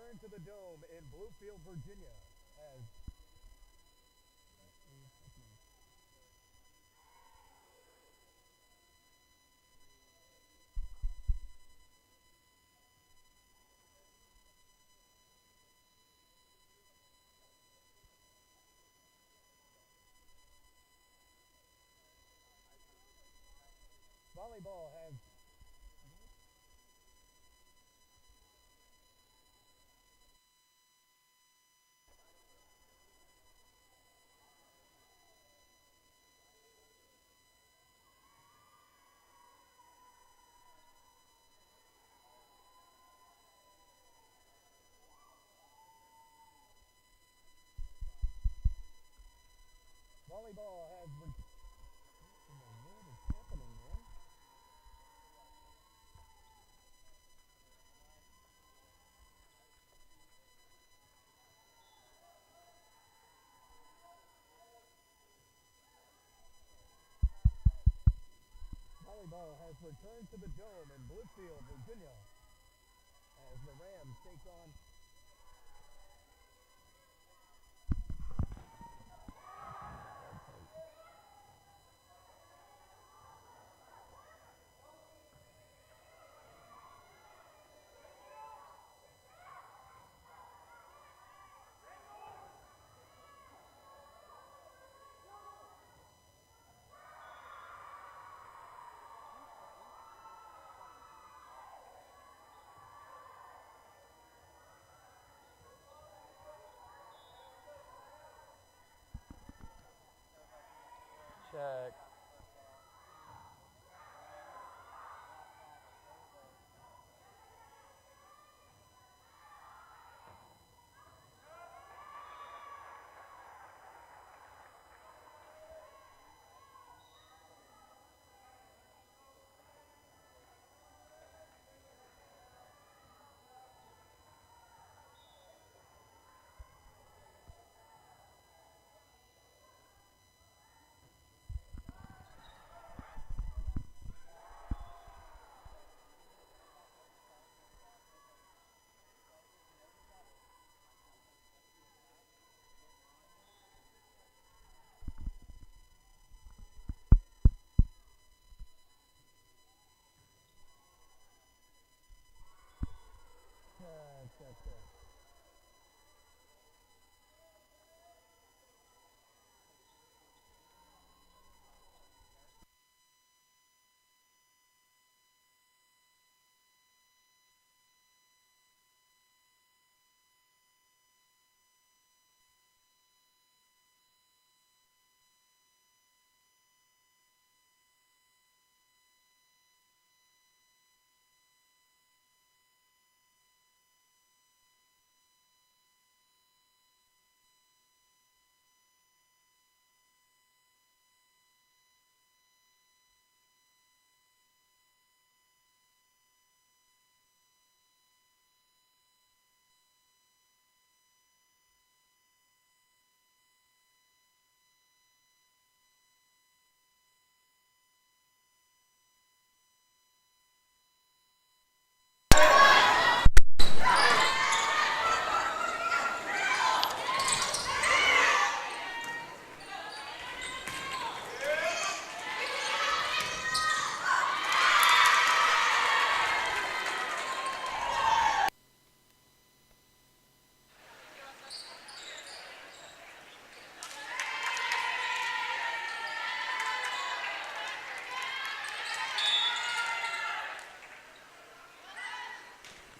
return to the Dome in Bluefield, Virginia, as volleyball has volleyball has what in the world is happening there? Volleyball has returned to the Dome in Bluefield, Virginia, as the Rams take on check. Check.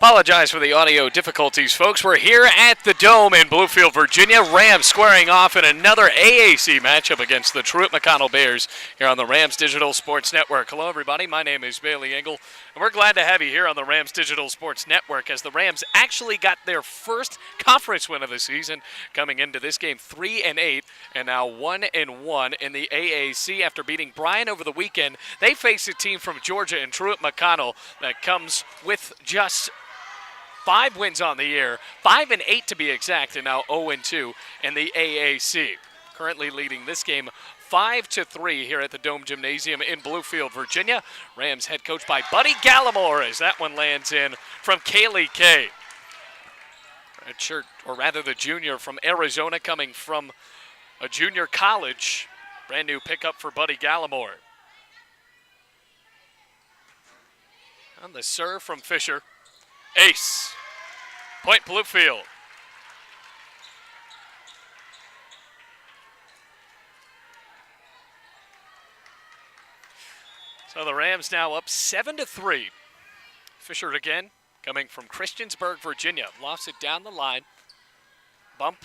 Apologize for the audio difficulties, folks. We're here at the Dome in Bluefield, Virginia. Rams squaring off in another AAC matchup against the Truett-McConnell Bears here on the Rams Digital Sports Network. Hello, everybody. My name is Bailey Engel, and we're glad to have you here on the Rams Digital Sports Network as the Rams actually got their first conference win of the season, coming into this game 3-8 and now 1-1 in the AAC after beating Bryan over the weekend. They face a team from Georgia and Truett-McConnell that comes with just 5 wins on the year, 5-8 to be exact, and now 0-2 in the AAC. Currently leading this game 5-3 here at the Dome Gymnasium in Bluefield, Virginia. Rams head coach by Buddy Gallimore as that one lands in from Kaylee Kay. redshirt, or rather the junior from Arizona, coming from a junior college. Brand new pickup for Buddy Gallimore. On the serve from Fisher. Ace. Point Bluefield. So the Rams now up 7-3. Fisher again, coming from Christiansburg, Virginia. Lofts it down the line. Bump.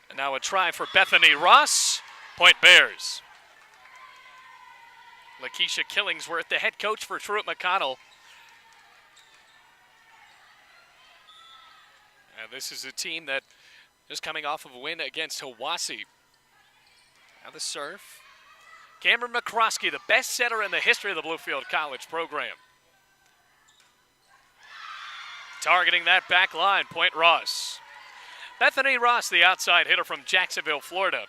And now a try for Bethany Ross. Point Bears. Lakeisha Killingsworth, the head coach for Truett-McConnell. And this is a team that is coming off of a win against Hiwassee. Now the serve. Cameron McCroskey, the best setter in the history of the Bluefield College program. Targeting that back line, Point Ross. Bethany Ross, the outside hitter from Jacksonville, Florida.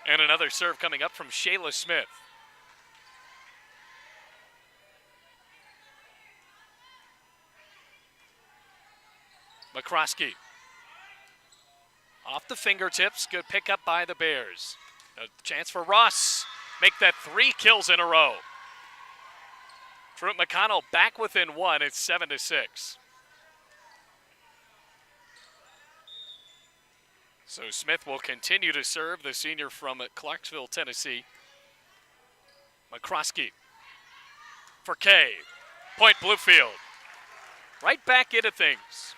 And another serve coming up from Shayla Smith. McCroskey. Off the fingertips, good pickup by the Bears. A chance for Ross. Make that 3 kills in a row. Truett-McConnell back within 1. It's 7-6. So Smith will continue to serve, the senior from Clarksville, Tennessee. McCroskey for Kay. Point Bluefield. Right back into things.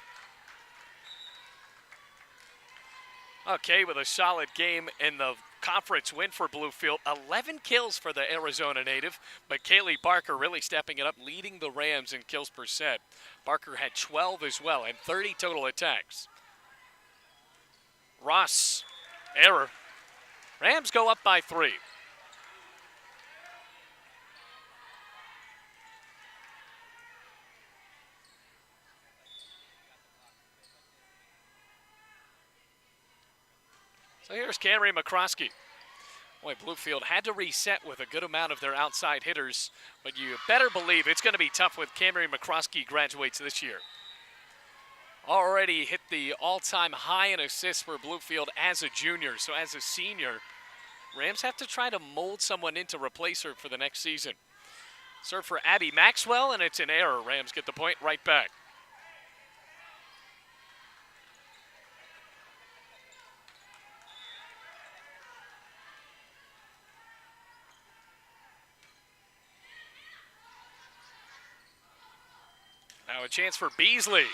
Okay, with a solid game in the conference win for Bluefield. 11 kills for the Arizona native, but Kaylee Barker really stepping it up, leading the Rams in kills percent. Barker had 12 as well and 30 total attacks. Ross, error. Rams go up by 3. So here's Camry McCroskey. Boy, Bluefield had to reset with a good amount of their outside hitters, but you better believe it's going to be tough with Camry McCroskey graduates this year. Already hit the all-time high in assists for Bluefield as a junior, so as a senior, Rams have to try to mold someone in to replace her for the next season. Serve for Abby Maxwell, and it's an error. Rams get the point right back. Now a chance for Beasley.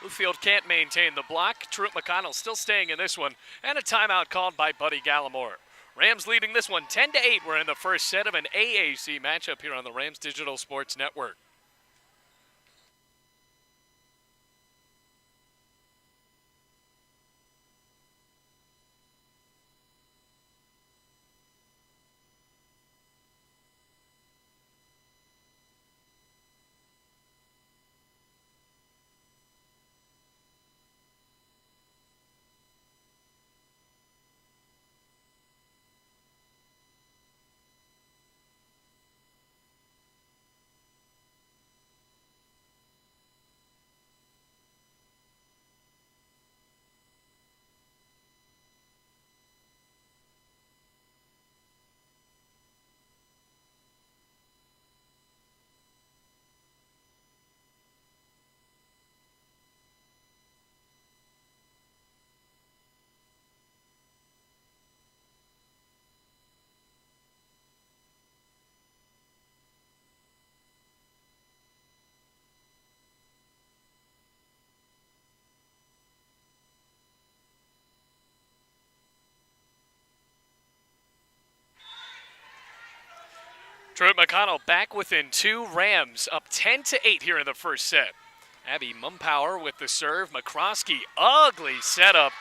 Bluefield can't maintain the block. Truett-McConnell still staying in this one, and a timeout called by Buddy Gallimore. Rams leading this one 10-8. We're in the first set of an AAC matchup here on the Rams Digital Sports Network. Truett-McConnell back within 2. Rams up 10-8 here in the first set. Abby Mumpower with the serve. McCroskey, ugly setup.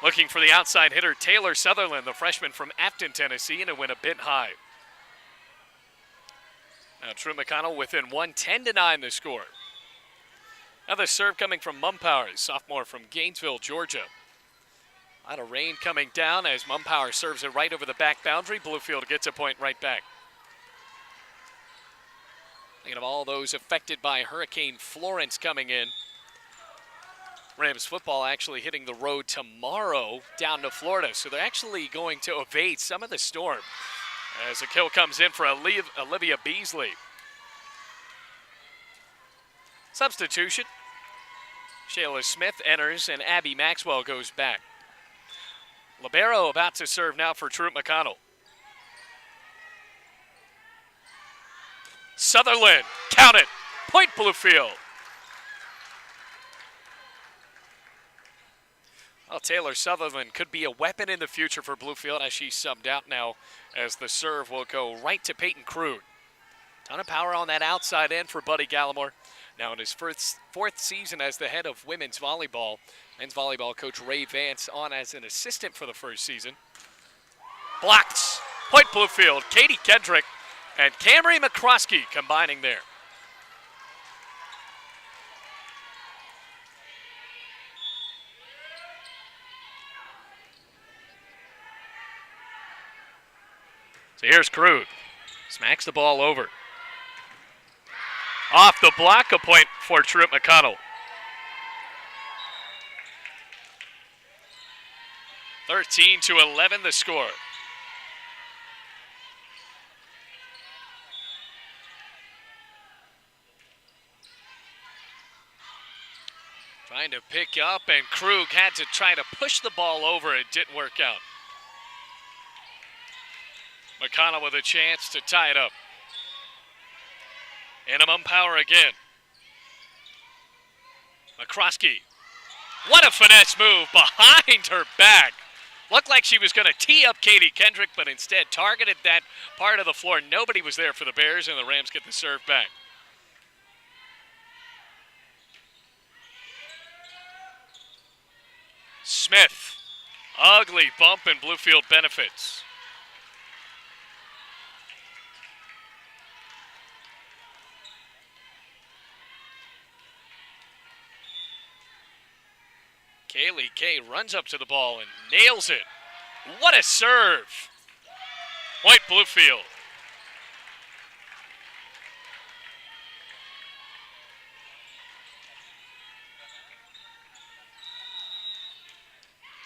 Looking for the outside hitter, Taylor Sutherland, the freshman from Afton, Tennessee, and it went a bit high. Now Truett-McConnell within 1, 10-9 the score. Now the serve coming from Mumpower, sophomore from Gainesville, Georgia. A lot of rain coming down as Mumpower serves it right over the back boundary. Bluefield gets a point right back. Thinking of all those affected by Hurricane Florence coming in. Rams football actually hitting the road tomorrow down to Florida, so they're actually going to evade some of the storm as a kill comes in for Olivia Beasley. Substitution. Shayla Smith enters and Abby Maxwell goes back. Libero about to serve now for Truett-McConnell. Sutherland, count it, point Bluefield. Well, Taylor Sutherland could be a weapon in the future for Bluefield as she's subbed out now as the serve will go right to Peyton Crude. Ton of power on that outside end for Buddy Gallimore. Now in his fourth season as the head of women's volleyball, men's volleyball coach Ray Vance on as an assistant for the first season. Blocked, point Bluefield, Katie Kendrick and Camry McCroskey combining there. So here's Crude. Smacks the ball over. Off the block, a point for Truett-McConnell. 13-11 the score. Trying to pick up, and Krug had to try to push the ball over. It didn't work out. McConnell with a chance to tie it up. Minimum power again. McCroskey. What a finesse move behind her back. Looked like she was going to tee up Katie Kendrick, but instead targeted that part of the floor. Nobody was there for the Bears, and the Rams get the serve back. Smith. Ugly bump, and Bluefield benefits. Kaylee Kay runs up to the ball and nails it. What a serve. Point Bluefield.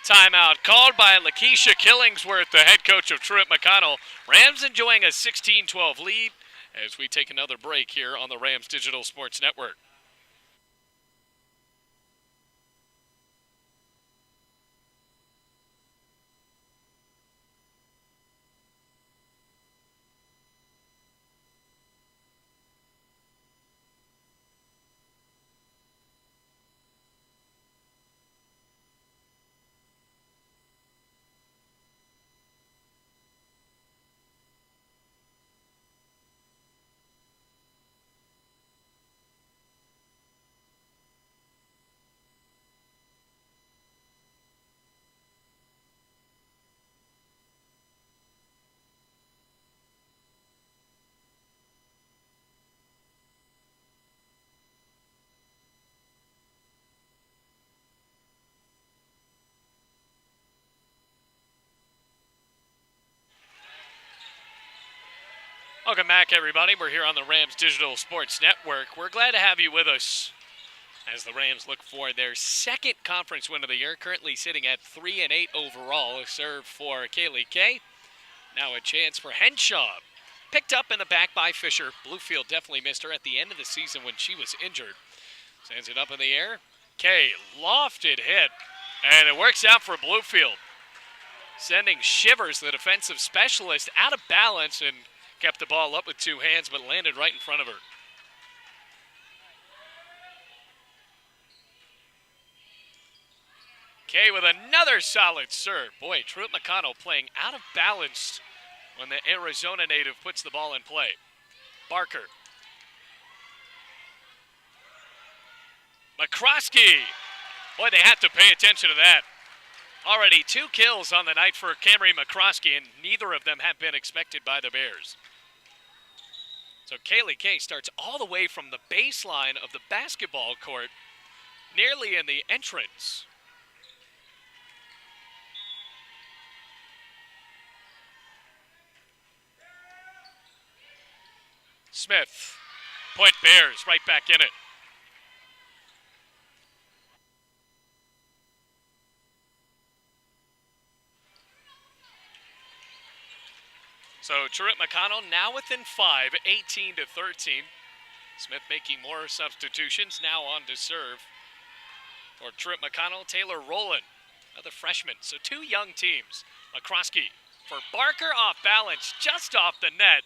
Timeout called by Lakeisha Killingsworth, the head coach of Truett-McConnell. Rams enjoying a 16-12 lead as we take another break here on the Rams Digital Sports Network. Welcome back, everybody. We're here on the Rams Digital Sports Network. We're glad to have you with us as the Rams look for their second conference win of the year, currently sitting at 3-8 overall. A serve for Kaylee Kay. Now a chance for Henshaw. Picked up in the back by Fisher. Bluefield definitely missed her at the end of the season when she was injured. Sends it up in the air. Kay, lofted hit, and it works out for Bluefield. Sending Shivers, the defensive specialist, out of balance and kept the ball up with two hands, but landed right in front of her. Kay with another solid serve. Boy, Truett-McConnell playing out of balance when the Arizona native puts the ball in play. Barker. McCroskey. Boy, they have to pay attention to that. Already 2 kills on the night for Camry McCroskey, and neither of them have been expected by the Bears. So Kaylee Kay starts all the way from the baseline of the basketball court, nearly in the entrance. Smith, point Bears, right back in it. So Truett-McConnell now within 5, 18-13. Smith making more substitutions, now on to serve for Truett-McConnell. Taylor Rowland, another freshman. So two young teams. McCroskey for Barker, off balance, just off the net.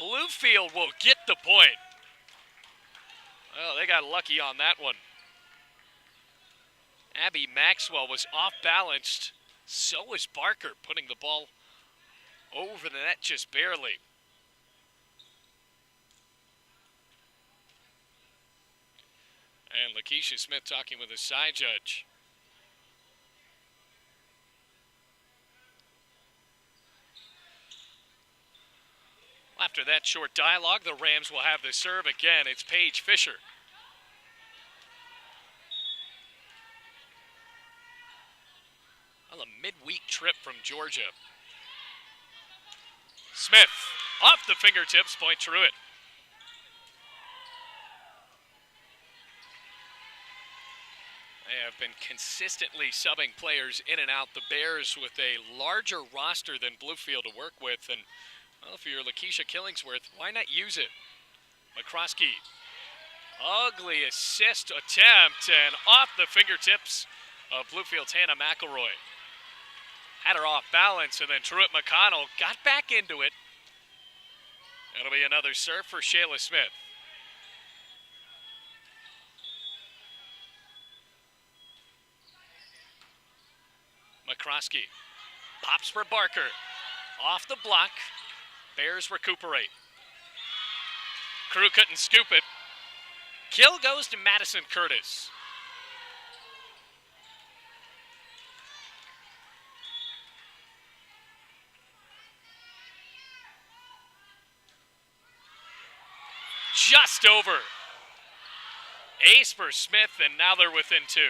Bluefield will get the point. Well, they got lucky on that one. Abby Maxwell was off balanced. So was Barker, putting the ball over the net just barely. And Lakeisha Smith talking with the side judge. After that short dialogue, the Rams will have the serve again. It's Paige Fisher. On a midweek trip from Georgia. Smith, off the fingertips, point Truett. They have been consistently subbing players in and out. The Bears with a larger roster than Bluefield to work with. And, well, if you're Lakeisha Killingsworth, why not use it? McCroskey, ugly assist attempt, and off the fingertips of Bluefield's Hannah McElroy. Had her off balance, and then Truett-McConnell got back into it. It'll be another serve for Shayla Smith. McCroskey pops for Barker. Off the block. Bears recuperate. Crew couldn't scoop it. Kill goes to Madison Curtis. Just over. Ace for Smith, and now they're within 2.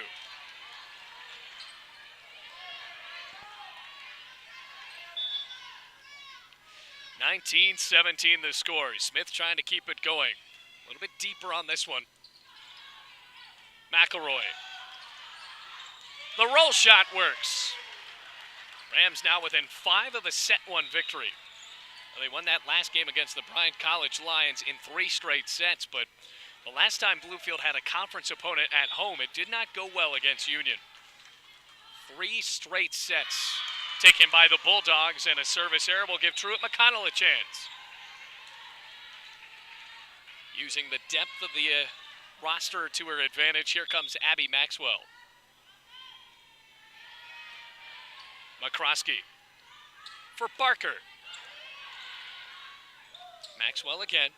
(19-17) the score. Smith trying to keep it going. A little bit deeper on this one. McElroy. The roll shot works. Rams now within 5 of a set 1 victory. Well, they won that last game against the Bryant College Lions in 3 straight sets, but the last time Bluefield had a conference opponent at home, it did not go well against Union. 3 straight sets taken by the Bulldogs, and a service error will give Truett-McConnell a chance. Using the depth of the roster to her advantage, here comes Abby Maxwell. McCroskey for Barker. Maxwell again.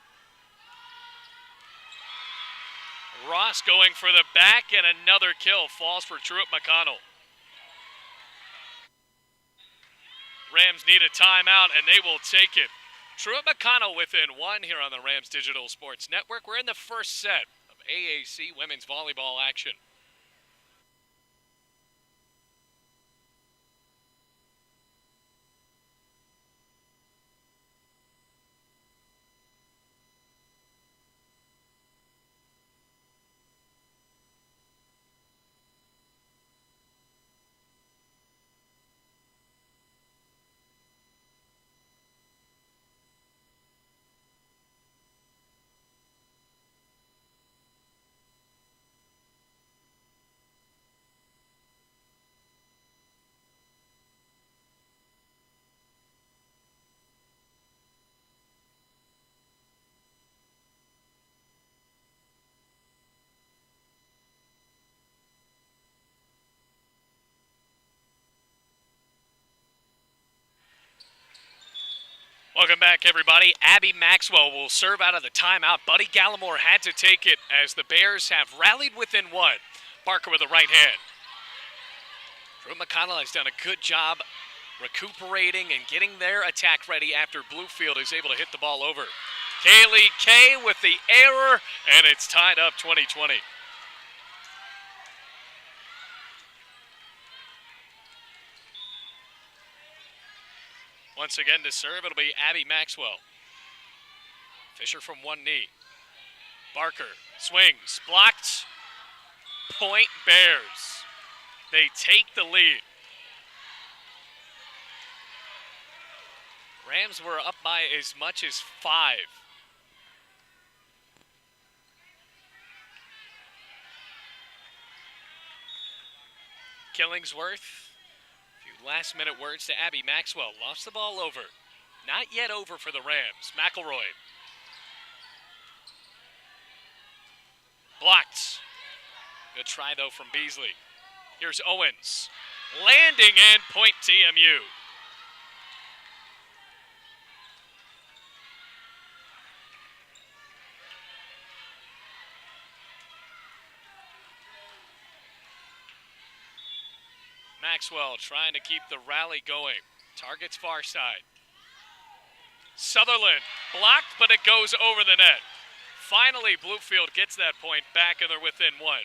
Ross going for the back, and another kill falls for Truett-McConnell. Rams need a timeout, and they will take it. Truett-McConnell within 1 here on the Rams Digital Sports Network. We're in the first set of AAC women's volleyball action. Welcome back, everybody. Abby Maxwell will serve out of the timeout. Buddy Gallimore had to take it as the Bears have rallied within 1. Barker with the right hand. Truett-McConnell has done a good job recuperating and getting their attack ready after Bluefield is able to hit the ball over. Kaylee Kay with the error, and it's tied up 20-20. Once again to serve, it'll be Abby Maxwell. Fisher from 1 knee. Barker swings, blocked. Point Bears. They take the lead. Rams were up by as much as 5. Killingsworth, a few last-minute words to Abby Maxwell. Lost the ball over. Not yet over for the Rams. McElroy. Blocked. Good try, though, from Beasley. Here's Owens. Landing in, point TMU. Maxwell trying to keep the rally going. Target's far side. Sutherland blocked, but it goes over the net. Finally, Bluefield gets that point back, and they're within 1.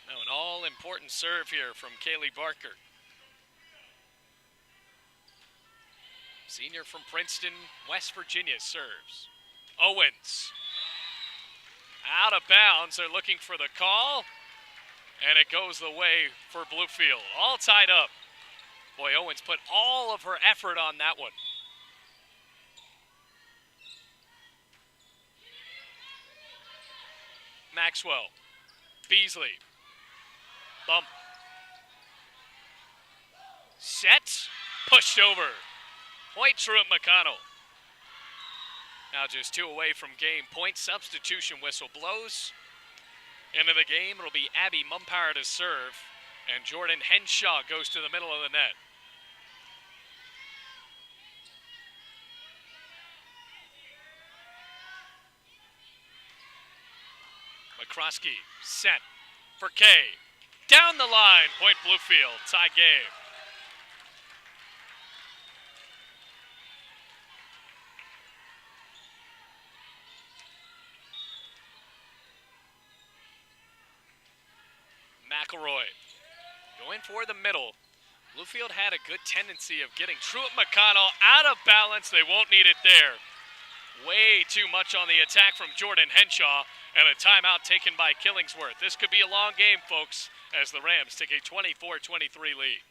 Now an all-important serve here from Kaylee Barker. Senior from Princeton, West Virginia serves. Owens. Out of bounds, they're looking for the call, and it goes the way for Bluefield. All tied up. Boy, Owens put all of her effort on that one. Maxwell. Beasley. Bump. Set. Pushed over. Point Truett-McConnell. Now just 2 away from game point. Substitution whistle blows. Into the game, it'll be Abby Mumpire to serve. And Jordan Henshaw goes to the middle of the net. McCroskey set for Kay. Down the line, point Bluefield, tie game. McElroy going for the middle. Bluefield had a good tendency of getting Truett-McConnell out of balance. They won't need it there. Way too much on the attack from Jordan Henshaw, and a timeout taken by Killingsworth. This could be a long game, folks, as the Rams take a 24-23 lead.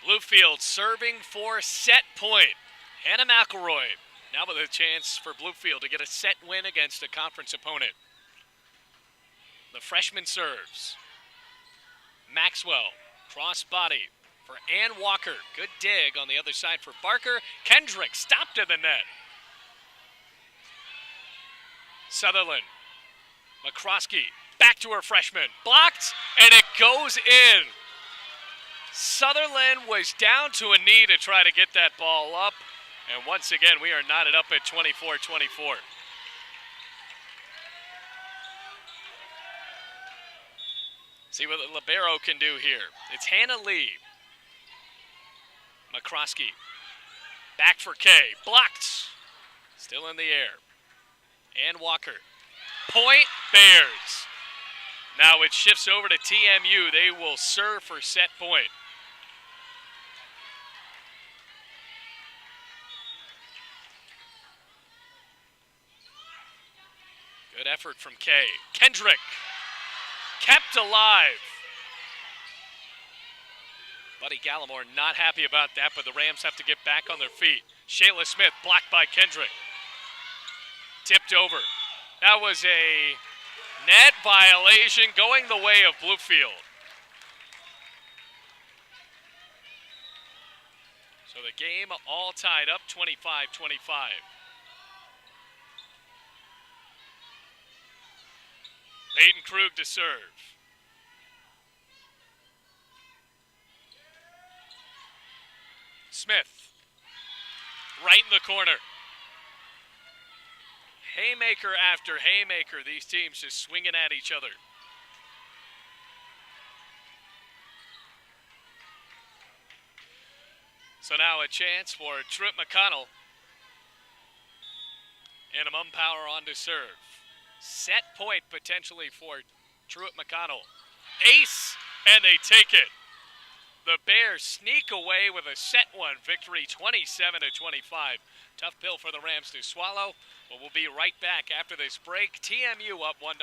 Bluefield serving for set point. Hannah McElroy now with a chance for Bluefield to get a set win against a conference opponent. The freshman serves. Maxwell, cross body for Ann Walker. Good dig on the other side for Barker. Kendrick stopped to the net. Sutherland, McCroskey, back to her freshman. Blocked, and it goes in. Sutherland was down to a knee to try to get that ball up. And once again, we are knotted up at 24-24. See what the libero can do here. It's Hannah Lee. McCroskey. Back for Kay. Blocked. Still in the air. Ann Walker. Point Bears. Now it shifts over to TMU. They will serve for set point. Good effort from Kay. Kendrick. Kept alive. Buddy Gallimore not happy about that, but the Rams have to get back on their feet. Shayla Smith blocked by Kendrick. Tipped over. That was a net violation going the way of Bluefield. So the game all tied up 25-25. Peyton Krug to serve. Smith, right in the corner. Haymaker after haymaker, these teams just swinging at each other. So now a chance for Truett-McConnell. And a Mumpower on to serve. Set point potentially for Truett-McConnell. Ace, and they take it. The Bears sneak away with a set one victory, 27-25. Tough pill for the Rams to swallow, but we'll be right back after this break. TMU up 1-0.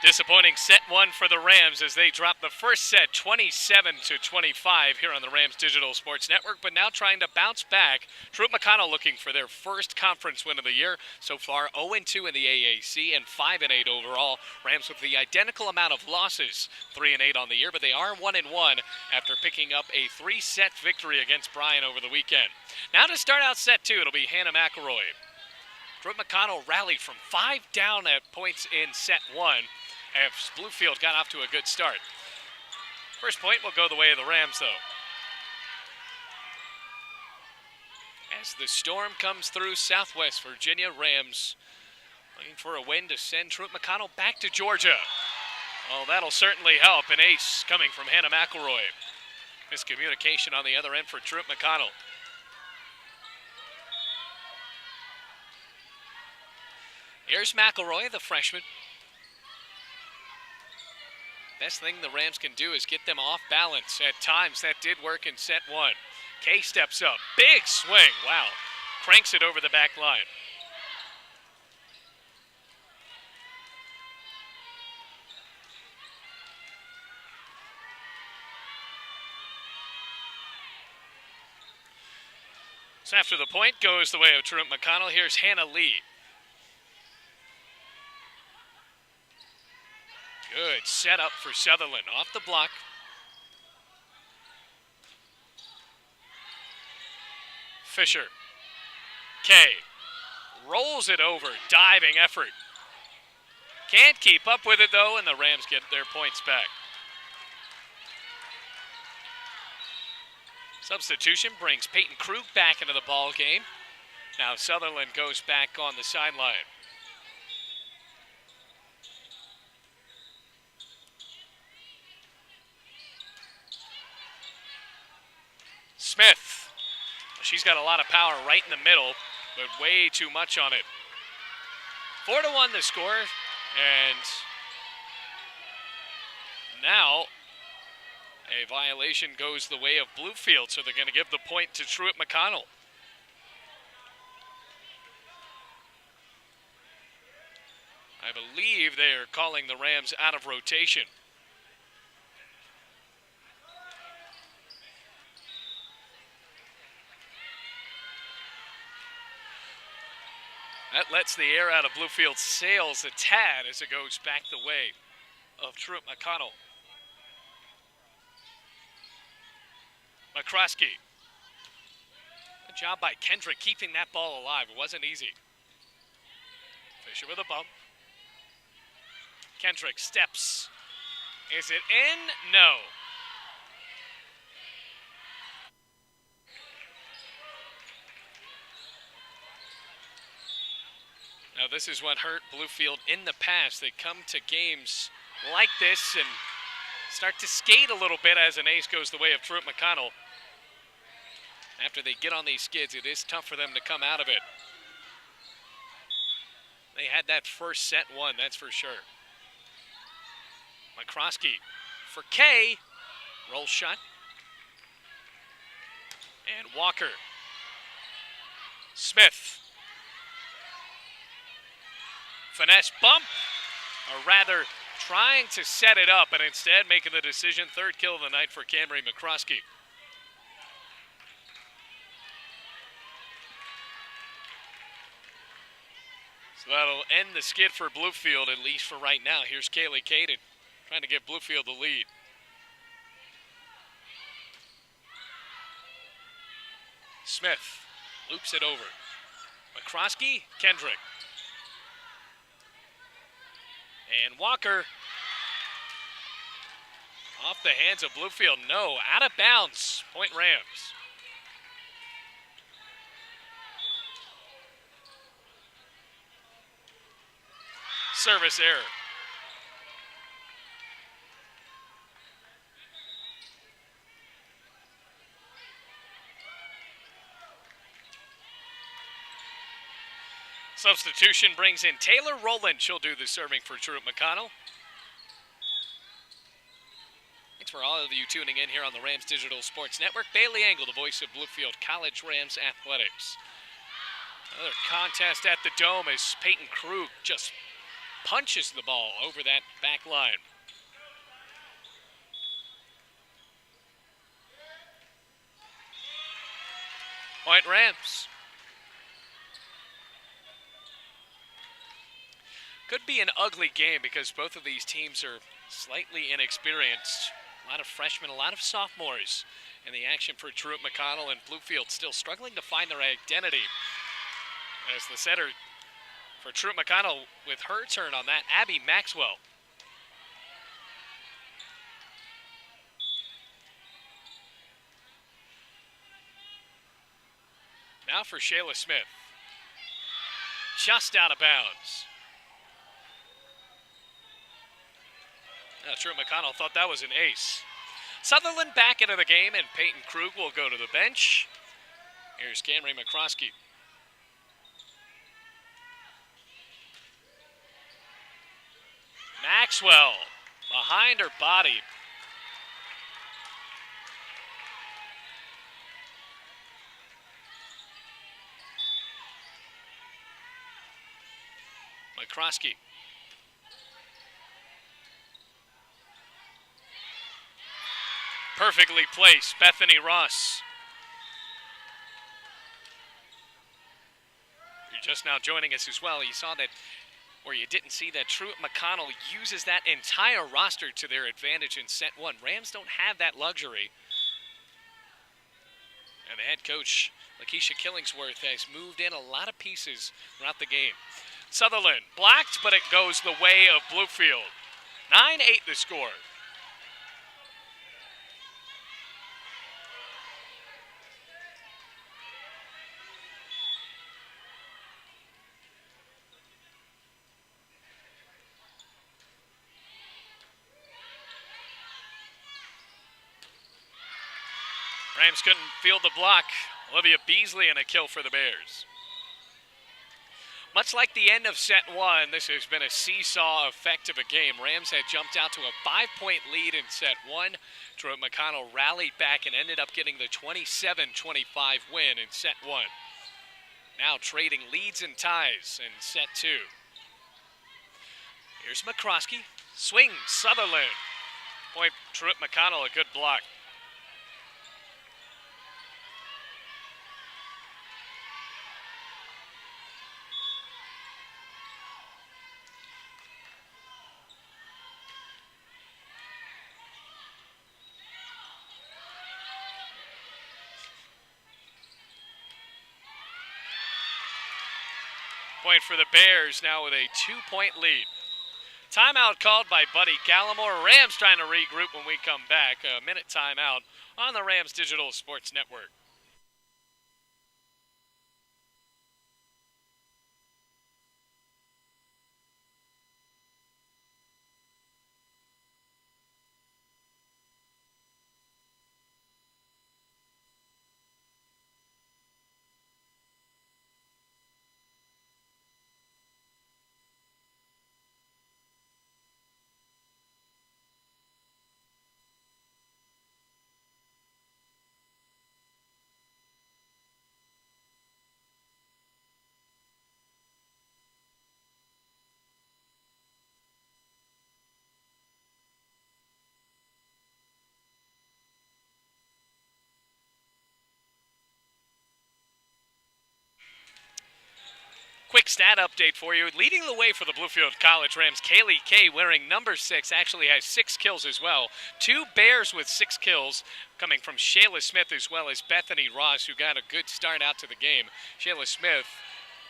Disappointing set one for the Rams as they drop the first set 27-25 here on the Rams Digital Sports Network, but now trying to bounce back. Truett-McConnell looking for their first conference win of the year. So far 0-2 in the AAC and 5-8 overall. Rams with the identical amount of losses, 3-8 on the year, but they are 1-1 after picking up a 3-set victory against Bryan over the weekend. Now to start out set two, it'll be Hannah McElroy. Truett-McConnell rallied from 5 down at points in set one, as Bluefield got off to a good start. First point will go the way of the Rams, though. As the storm comes through Southwest Virginia, Rams looking for a win to send Truett-McConnell back to Georgia. Well, that'll certainly help. An ace coming from Hannah McElroy. Miscommunication on the other end for Truett-McConnell. Here's McElroy, the freshman. Best thing the Rams can do is get them off balance. At times, that did work in set one. Kay steps up. Big swing. Wow. Cranks it over the back line. So after the point goes the way of Truett-McConnell, here's Hannah Lee. Good setup for Sutherland. Off the block. Fisher. Kay rolls it over. Diving effort. Can't keep up with it, though, and the Rams get their points back. Substitution brings Peyton Krug back into the ball game. Now Sutherland goes back on the sideline. Smith. She's got a lot of power right in the middle, but way too much on it. 4-1 the score, and now a violation goes the way of Bluefield, so they're going to give the point to Truett-McConnell. I believe they are calling the Rams out of rotation. That lets the air out of Bluefield's sails a tad as it goes back the way of Truett-McConnell. McCroskey. Good job by Kendrick keeping that ball alive. It wasn't easy. Fisher with a bump. Kendrick steps. Is it in? No. Now this is what hurt Bluefield in the past. They come to games like this and start to skate a little bit as an ace goes the way of Truett-McConnell. After they get on these skids, it is tough for them to come out of it. They had that first set won, that's for sure. McCroskey for Kay. Roll shot. And Walker. Smith. Finesse bump. Or rather, trying to set it up and instead making the decision. Third kill of the night for Camry McCroskey. So that'll end the skid for Bluefield, at least for right now. Here's Kaylee Caden trying to give Bluefield the lead. Smith loops it over. McCroskey, Kendrick. And Walker off the hands of Bluefield. No, out of bounds. Point Rams. Service error. Substitution brings in Taylor Rowland. She'll do the serving for Truett-McConnell. Thanks for all of you tuning in here on the Rams Digital Sports Network. Bailey Engel, the voice of Bluefield College Rams Athletics. Another contest at the Dome as Peyton Krug just punches the ball over that back line. Point Rams. Could be an ugly game because both of these teams are slightly inexperienced. A lot of freshmen, a lot of sophomores in the action for Truett-McConnell, and Bluefield still struggling to find their identity. As the setter for Truett-McConnell with her turn on that, Abby Maxwell. Now for Shayla Smith. Just out of bounds. Now Truett-McConnell thought that was an ace. Sutherland back into the game, and Peyton Krug will go to the bench. Here's Camry McCroskey. Maxwell behind her body. McCroskey. Perfectly placed, Bethany Ross. Just now joining us as well, you saw that, or you didn't see that Truett-McConnell uses that entire roster to their advantage in set one. Rams don't have that luxury. And the head coach, Lakeisha Killingsworth, has moved in a lot of pieces throughout the game. Sutherland blocked, but it goes the way of Bluefield. 9-8 the score. Rams couldn't field the block. Olivia Beasley and a kill for the Bears. Much like the end of set one, this has been a seesaw effect of a game. Rams had jumped out to a 5-point lead in set one. Truett-McConnell rallied back and ended up getting the 27-25 win in set one. Now trading leads and ties in set two. Here's McCroskey. Swing, Sutherland. Point, Truett-McConnell, a good block. Point for the Bears now with a 2-point lead. Timeout called by Buddy Gallimore. Rams trying to regroup when we come back. A minute timeout on the Rams Digital Sports Network. Quick stat update for you. Leading the way for the Bluefield College Rams, Kaylee Kay, wearing number 6, actually has 6 kills as well. 2 Bears with 6 kills, coming from Shayla Smith as well as Bethany Ross, who got a good start out to the game. Shayla Smith,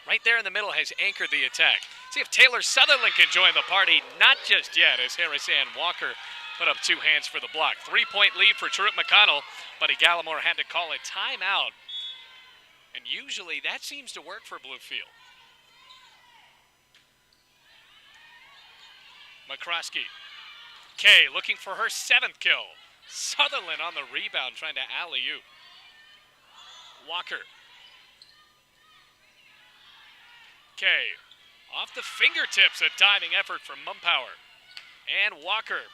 right there in the middle, has anchored the attack. See if Taylor Sutherland can join the party. Not just yet, as Harris Ann Walker put up 2 hands for the block. 3-point lead for Truett-McConnell. Buddy Gallimore had to call a timeout. And usually that seems to work for Bluefield. McCroskey. Kay looking for her 7th kill. Sutherland on the rebound trying to alley-oop. Walker. Kay off the fingertips, a diving effort from Mumpower. And Walker.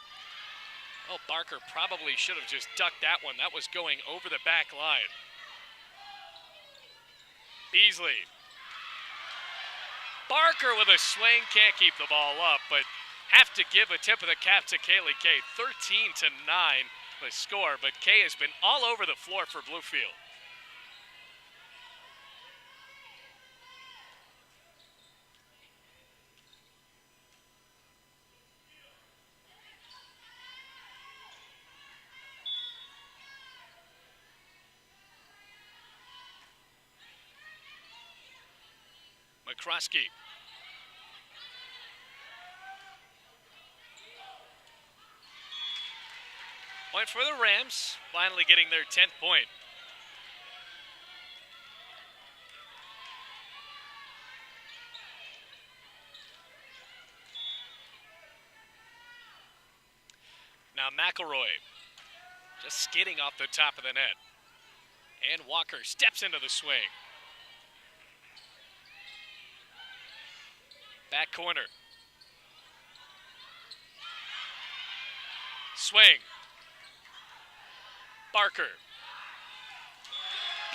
Oh, Barker probably should have just ducked that one. That was going over the back line. Beasley. Barker with a swing, can't keep the ball up, but have to give a tip of the cap to Kaylee Kay. 13-9 the score, but Kay has been all over the floor for Bluefield. McCroskey. Point for the Rams, finally getting their 10th point. Now McElroy just skidding off the top of the net. And Walker steps into the swing. Back corner. Swing. Barker.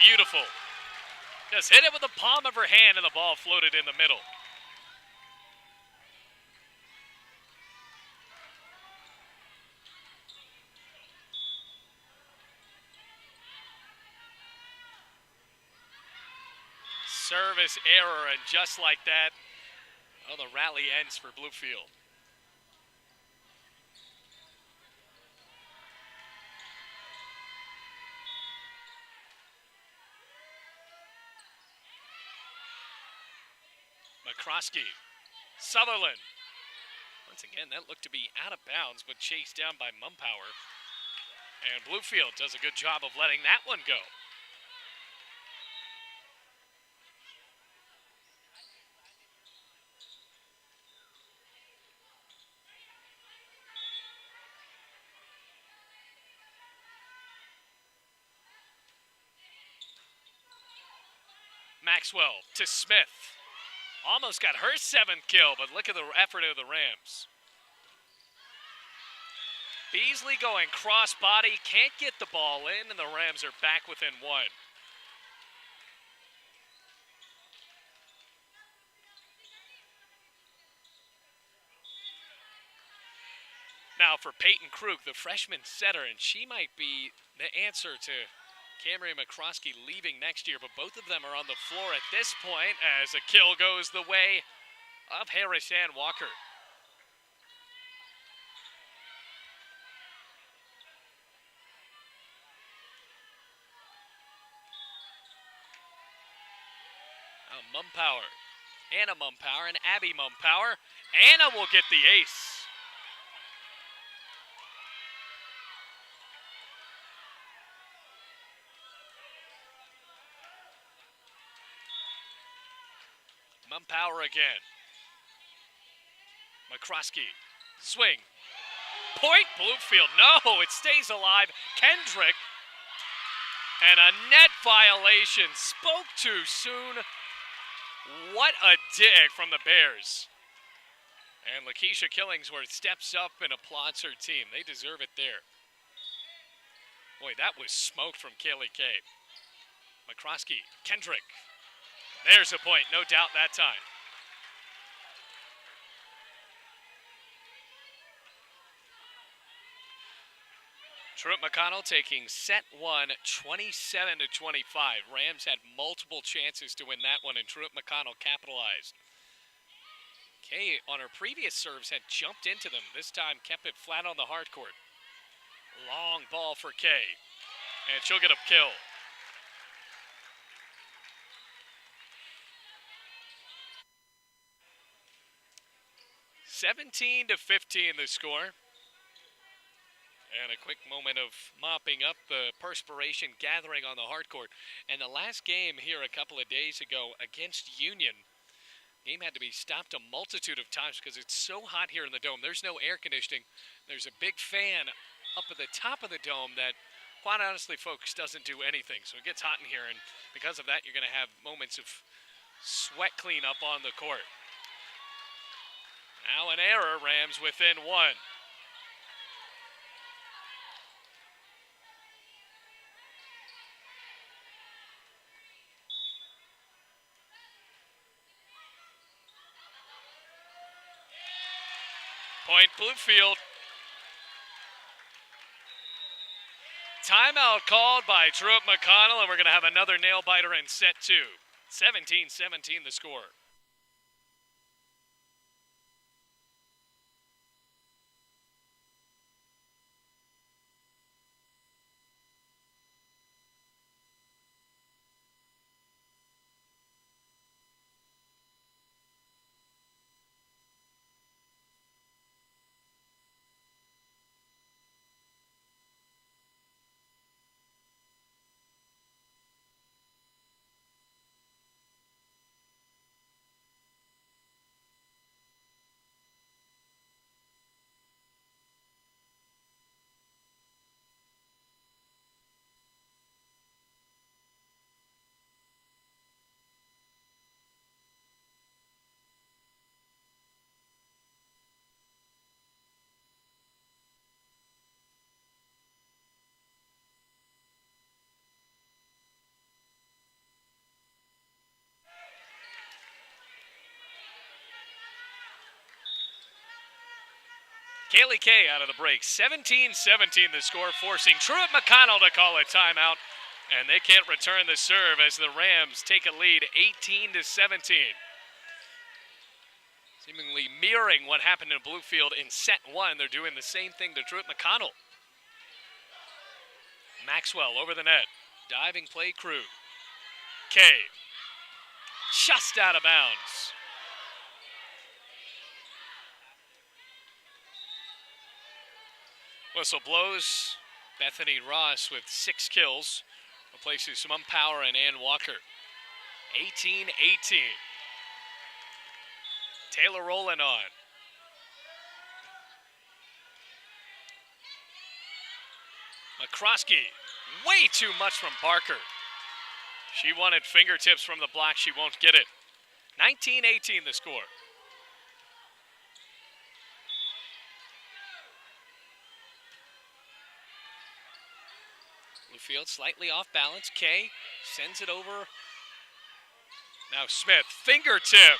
Beautiful. Just hit it with the palm of her hand and the ball floated in the middle. service error, and just like that, well, the rally ends for Bluefield. McCroskey, Sutherland. Once again, that looked to be out of bounds, but chased down by Mumpower. And Bluefield does a good job of letting that one go. Maxwell to Smith. Almost got her 7th kill, but look at the effort of the Rams. Beasley going cross-body, can't get the ball in, and the Rams are back within 1. Now for Peyton Krug, the freshman setter, and she might be the answer to Camry McCroskey leaving next year, but both of them are on the floor at this point as a kill goes the way of Harris and Walker. Mumpower, Anna Mumpower and Abby Mumpower. Anna will get the ace. Mumpower again. McCroskey, swing. Point Bluefield, no, it stays alive. Kendrick, and a net violation, spoke too soon. What a dig from the Bears. And Lakeisha Killingsworth steps up and applauds her team. They deserve it there. Boy, that was smoked from Kaylee Kay. McCroskey, Kendrick. There's a point, no doubt that time. Truett-McConnell taking set 1, 27-25. Rams had multiple chances to win that one, and Truett-McConnell capitalized. Kay, on her previous serves, had jumped into them. This time, kept it flat on the hard court. Long ball for Kay, and she'll get a kill. (17-15) the score. And a quick moment of mopping up the perspiration gathering on the hard court. And the last game here a couple of days ago against Union, game had to be stopped a multitude of times because it's so hot here in the dome. There's no air conditioning. There's a big fan up at the top of the dome that, quite honestly, folks, doesn't do anything. So it gets hot in here, and because of that, you're going to have moments of sweat cleanup on the court. Now an error, Rams within 1. Point Bluefield. Timeout called by Truett-McConnell, and we're going to have another nail-biter in set 2. 17-17 the score. Kaylee Kay out of the break. 17-17 the score, forcing Truett-McConnell to call a timeout. And they can't return the serve as the Rams take a lead 18-17. Seemingly mirroring what happened in Bluefield in set one. They're doing the same thing to Truett-McConnell. Maxwell over the net. Diving play crew. Kay. Just out of bounds. Whistle blows. Bethany Ross with 6 kills. Replaces Simone Power and Ann Walker. 18-18. Taylor Rowland on. McCroskey. Way too much from Barker. She wanted fingertips from the block. She won't get it. 19-18 the score. Bluefield slightly off balance. Kay sends it over. Now Smith. Fingertip.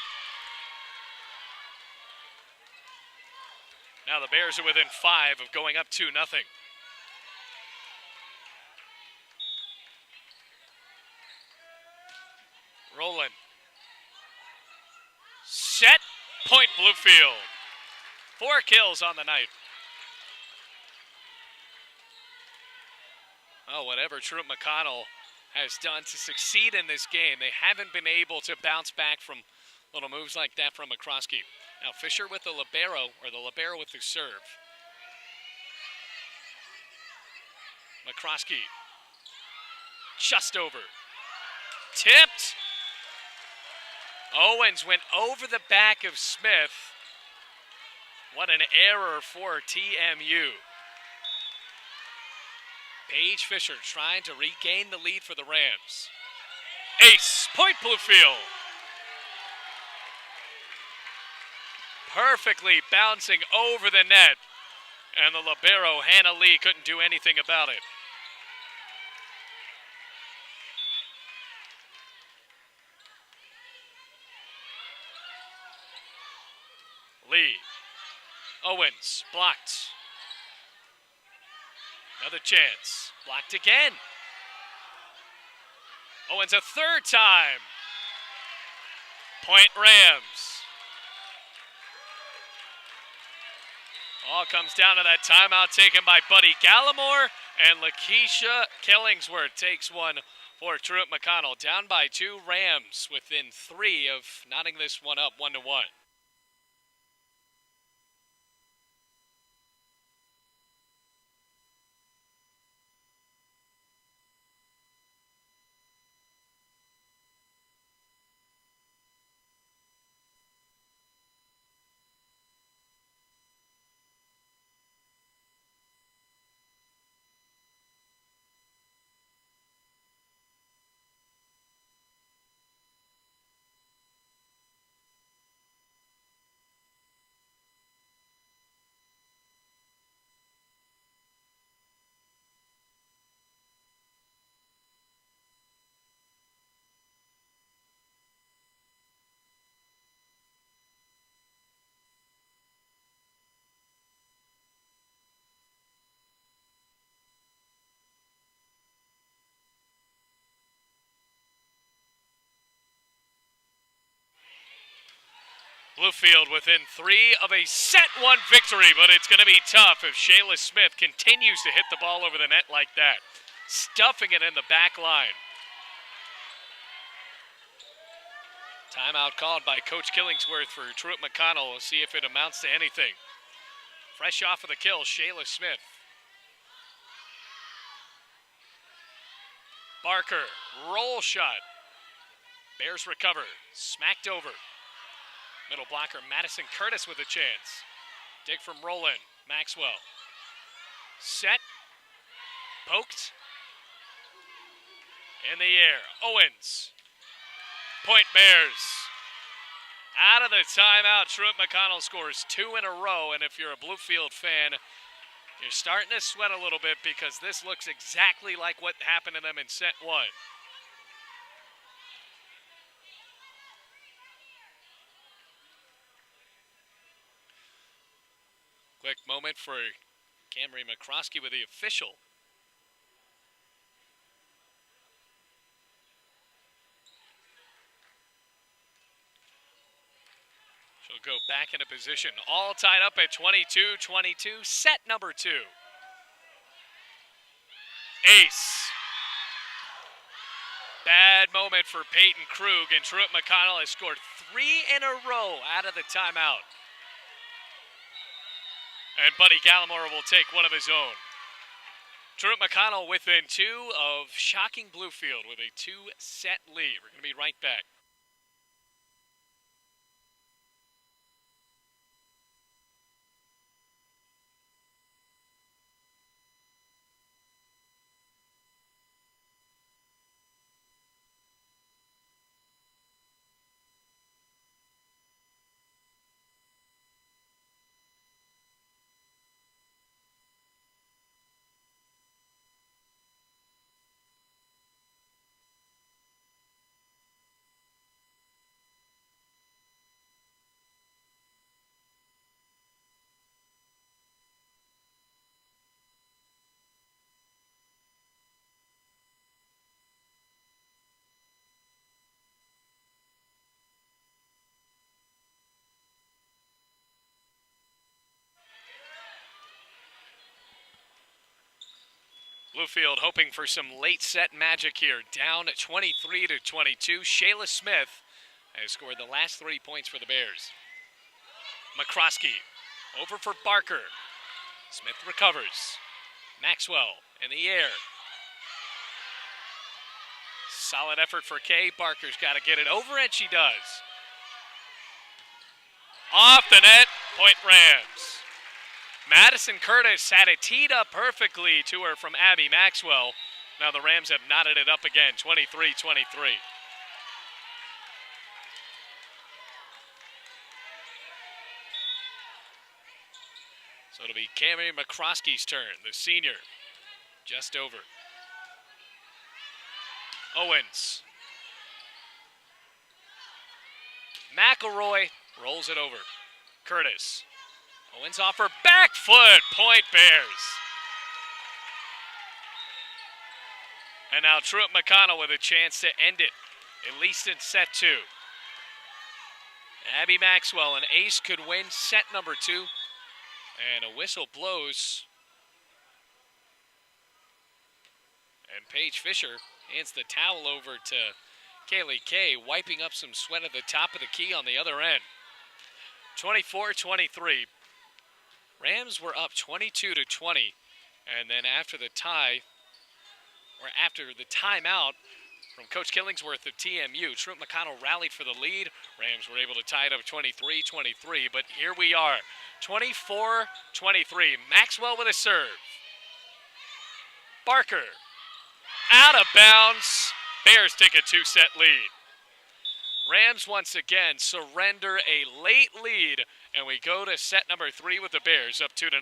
Now the Bears are within 5 of going up 2-0. Rowland. Set. Point Bluefield. 4 kills on the night. Oh, whatever Truett-McConnell has done to succeed in this game, they haven't been able to bounce back from little moves like that from McCroskey. Now Fisher with the libero, or the libero with the serve. McCroskey. Just over. Tipped. Owens went over the back of Smith. What an error for TMU. Paige Fisher trying to regain the lead for the Rams. Ace, point Bluefield. Perfectly bouncing over the net. And the libero, Hannah Lee, couldn't do anything about it. Lee. Owens, blocked. Another chance. Blocked again. Owens a third time. Point Rams. All comes down to that timeout taken by Buddy Gallimore, and Lakeisha Killingsworth takes one for Truett-McConnell. Down by 2, Rams within 3 of knotting this one up 1-1. Bluefield within 3 of a set 1 victory, but it's going to be tough if Shayla Smith continues to hit the ball over the net like that. Stuffing it in the back line. Timeout called by Coach Killingsworth for Truett-McConnell. We'll see if it amounts to anything. Fresh off of the kill, Shayla Smith. Barker, roll shot. Bears recover, smacked over. Middle blocker, Madison Curtis with a chance. Dig from Rowland, Maxwell. Set, poked. In the air, Owens. Point Bears. Out of the timeout, Truett-McConnell scores 2 in a row, and if you're a Bluefield fan, you're starting to sweat a little bit because this looks exactly like what happened to them in set 1. Quick moment for Camry McCroskey with the official. will go back into position. All tied up at 22-22. Set number 2. Ace. Bad moment for Peyton Krug, and Truett-McConnell has scored 3 in a row out of the timeout. And Buddy Gallimore will take one of his own. Truett-McConnell within 2 of shocking Bluefield with a 2-set lead. We're going to be right back. Bluefield hoping for some late set magic here. Down 23-22. Shayla Smith has scored the last 3 points for the Bears. McCroskey over for Barker. Smith recovers. Maxwell in the air. Solid effort for Kay. Barker's got to get it over, and she does. Off the net. Point Rams. Madison Curtis had it teed up perfectly to her from Abby Maxwell. Now the Rams have knotted it up again, 23-23. So it'll be Cameron McCroskey's turn, the senior. Just over. Owens. McElroy rolls it over. Curtis. Owens off her back foot. Point Bears. And now Truett-McConnell with a chance to end it, at least in set 2. Abby Maxwell, an ace, could win set number 2. And a whistle blows. And Paige Fisher hands the towel over to Kaylee Kay, wiping up some sweat at the top of the key on the other end. 24-23. Rams were up 22-20, and then after the tie, or after the timeout from Coach Killingsworth of TMU, Truett-McConnell rallied for the lead. Rams were able to tie it up 23-23, but here we are, 24-23. Maxwell with a serve. Barker, out of bounds. Bears take a 2-set lead. Rams once again surrender a late lead, and we go to set number 3 with the Bears up 2-0.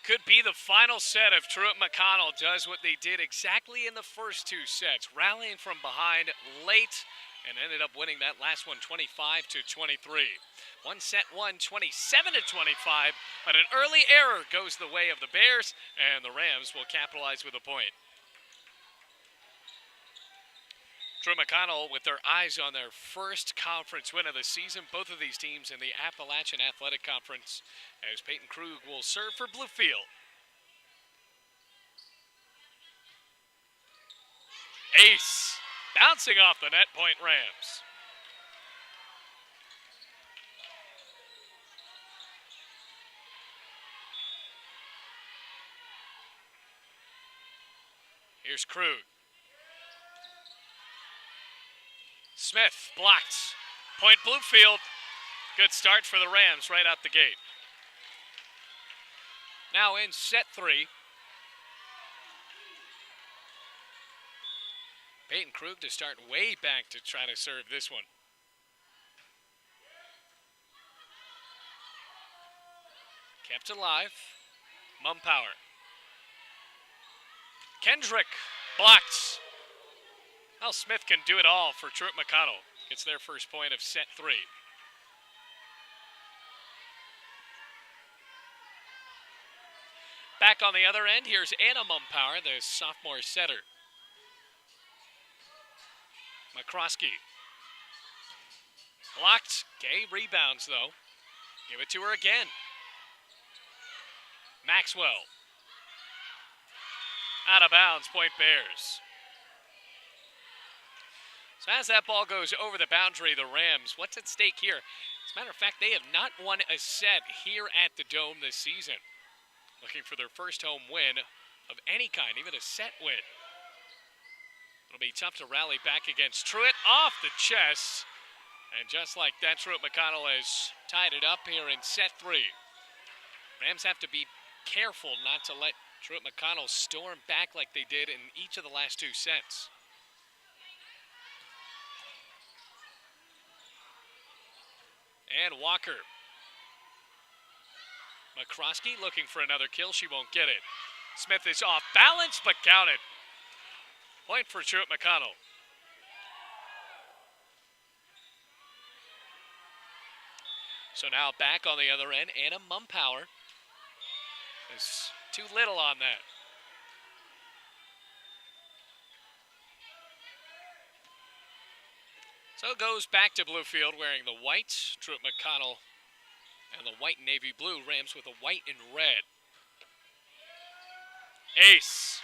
Could be the final set if Truett-McConnell does what they did exactly in the first two sets, rallying from behind late and ended up winning that last one 25-23. One set won 27-25, but an early error goes the way of the Bears, and the Rams will capitalize with a point. Truett-McConnell with their eyes on their first conference win of the season. Both of these teams in the Appalachian Athletic Conference, as Peyton Krug will serve for Bluefield. Ace, bouncing off the net, point Rams. Here's Krug. Smith blocked. Point Bluefield. Good start for the Rams right out the gate. Now in set 3. Peyton Krug to start way back to try to serve this one. Kept alive. Mumpower. Kendrick blocked. Well, Smith can do it all for Truett-McConnell. Gets their first point of set 3. Back on the other end, here's Anna Mumpower, the sophomore setter. McCroskey. Blocked. Gay rebounds, though. Give it to her again. Maxwell. Out of bounds, point Bears. So as that ball goes over the boundary, the Rams, what's at stake here? As a matter of fact, they have not won a set here at the Dome this season. Looking for their first home win of any kind, even a set win. It'll be tough to rally back against Truett off the chest. And just like that, Truett-McConnell has tied it up here in set 3. Rams have to be careful not to let Truett-McConnell storm back like they did in each of the last 2 sets. And Walker. McCroskey looking for another kill. She won't get it. Smith is off balance, but counted. Point for Truett-McConnell. So now back on the other end, Anna Mumpower. There's too little on that. So it goes back to Bluefield wearing the white. Truett-McConnell and the white and navy blue. Rams with the white and red. Ace.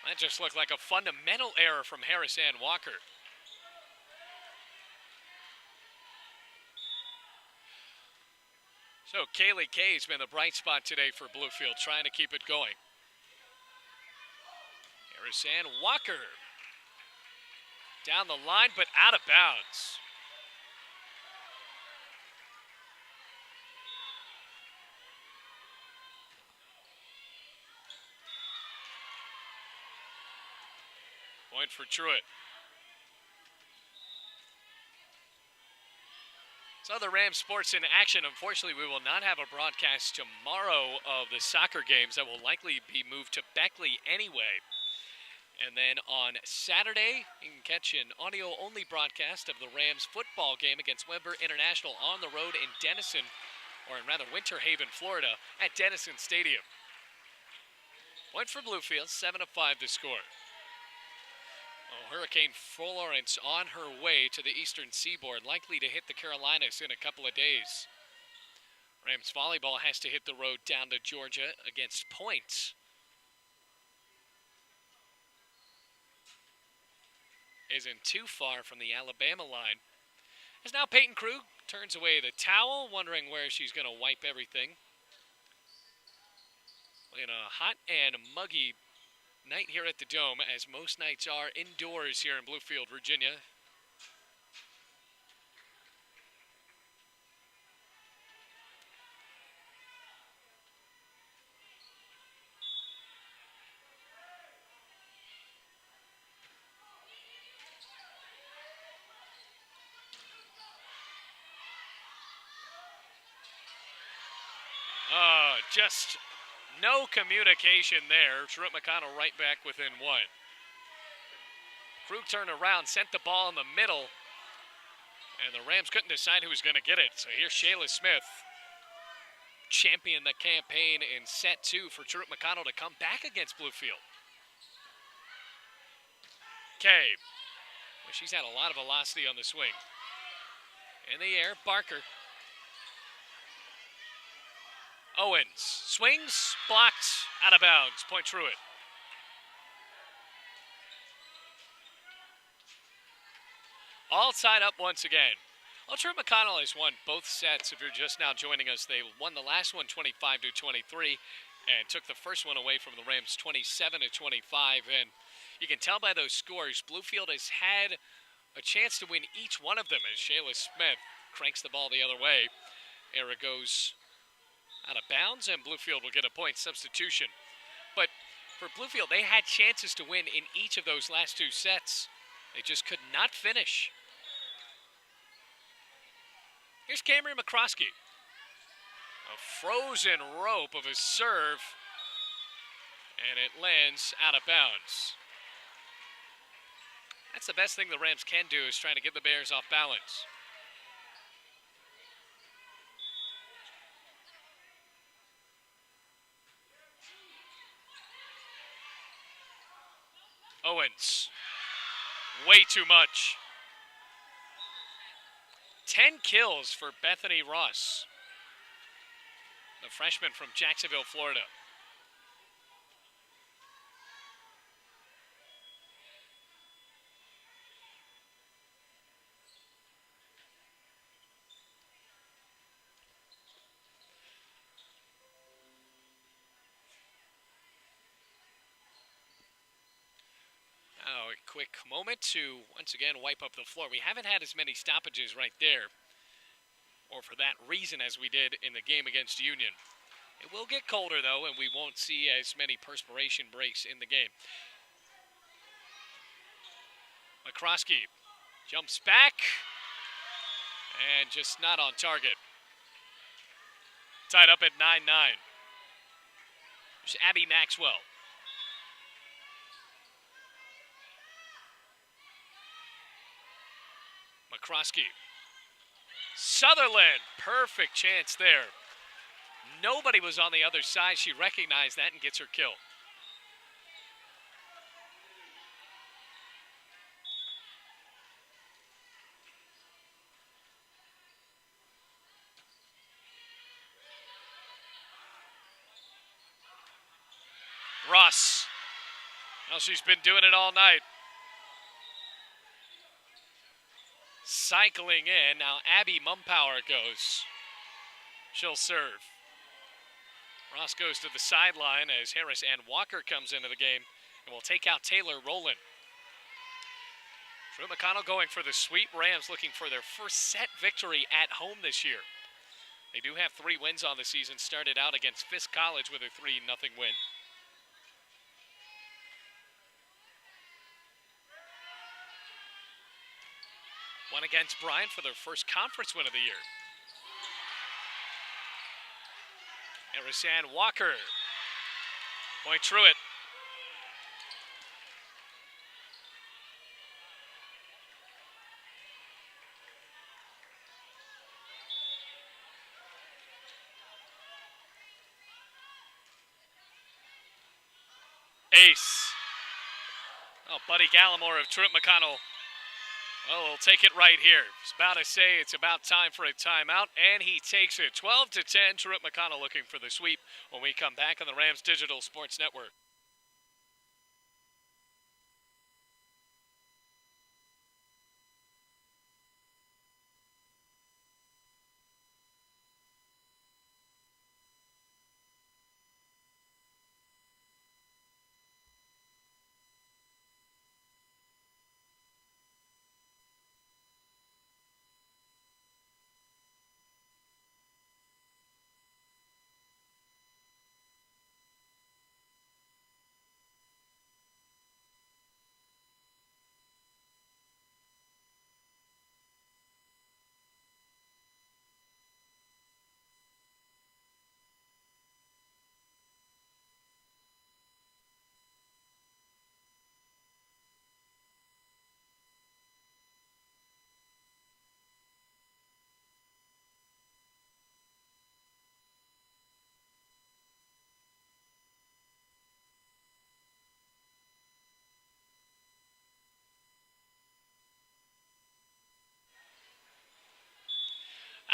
That just looked like a fundamental error from Harris Ann Walker. So Kaylee Kay's been the bright spot today for Bluefield, trying to keep it going. Harris Ann Walker. Down the line, but out of bounds. Point for Truett. So the Rams sports in action. Unfortunately, we will not have a broadcast tomorrow of the soccer games. That will likely be moved to Beckley anyway. And then on Saturday, you can catch an audio-only broadcast of the Rams football game against Weber International on the road in Denison, or in rather Winter Haven, Florida, at Denison Stadium. Point for Bluefield, 7-5 the score. Oh, Hurricane Florence on her way to the eastern seaboard, likely to hit the Carolinas in a couple of days. Rams volleyball has to hit the road down to Georgia against Point. Isn't too far from the Alabama line. As now Peyton Krug turns away the towel, wondering where she's going to wipe everything. In a hot and muggy night here at the Dome, as most nights are indoors here in Bluefield, Virginia. Just no communication there. Truett-McConnell right back within one. Krug turned around, sent the ball in the middle, and the Rams couldn't decide who was going to get it. So here's Shayla Smith, champion the campaign in set two for Truett-McConnell to come back against Bluefield. Kay, well, she's had a lot of velocity on the swing. In the air, Barker. Owens swings, blocked, out of bounds. Point Truett. All tied up once again. Well, Truett-McConnell has won both sets. If you're just now joining us, they won the last one 25-23 and took the first one away from the Rams 27-25. And you can tell by those scores, Bluefield has had a chance to win each one of them as Shayla Smith cranks the ball the other way. Error goes out of bounds, and Bluefield will get a point substitution. But for Bluefield, they had chances to win in each of those last two sets. They just could not finish. Here's Camry McCroskey. A frozen rope of his serve, and it lands out of bounds. That's the best thing the Rams can do, is trying to get the Bears off balance. Owens. Way too much. 10 kills for Bethany Ross, the freshman from Jacksonville, Florida. Now, a quick moment to once again wipe up the floor. We haven't had as many stoppages right there, or for that reason, as we did in the game against Union. It will get colder, though, and we won't see as many perspiration breaks in the game. McCroskey jumps back, and just not on target. Tied up at 9-9. There's Abby Maxwell. McCroskey. Sutherland, perfect chance there. Nobody was on the other side. She recognized that and gets her kill. Ross. Well, she's been doing it all night. Cycling in. Now Abby Mumpower goes. She'll serve. Ross goes to the sideline as Harris and Walker comes into the game and will take out Taylor Rowland. Truett-McConnell going for the sweep. Rams looking for their first set victory at home this year. They do have 3 wins on the season. Started out against Fisk College with a 3-0 win. One against Bryant for their first conference win of the year. Harris and Walker. Point Truett. Ace. Oh, Buddy Gallimore of Truett-McConnell. Oh, we'll take it right here. It's about to say it's about time for a timeout, and he takes it. 12-10, Truett-McConnell looking for the sweep when we come back on the Rams Digital Sports Network.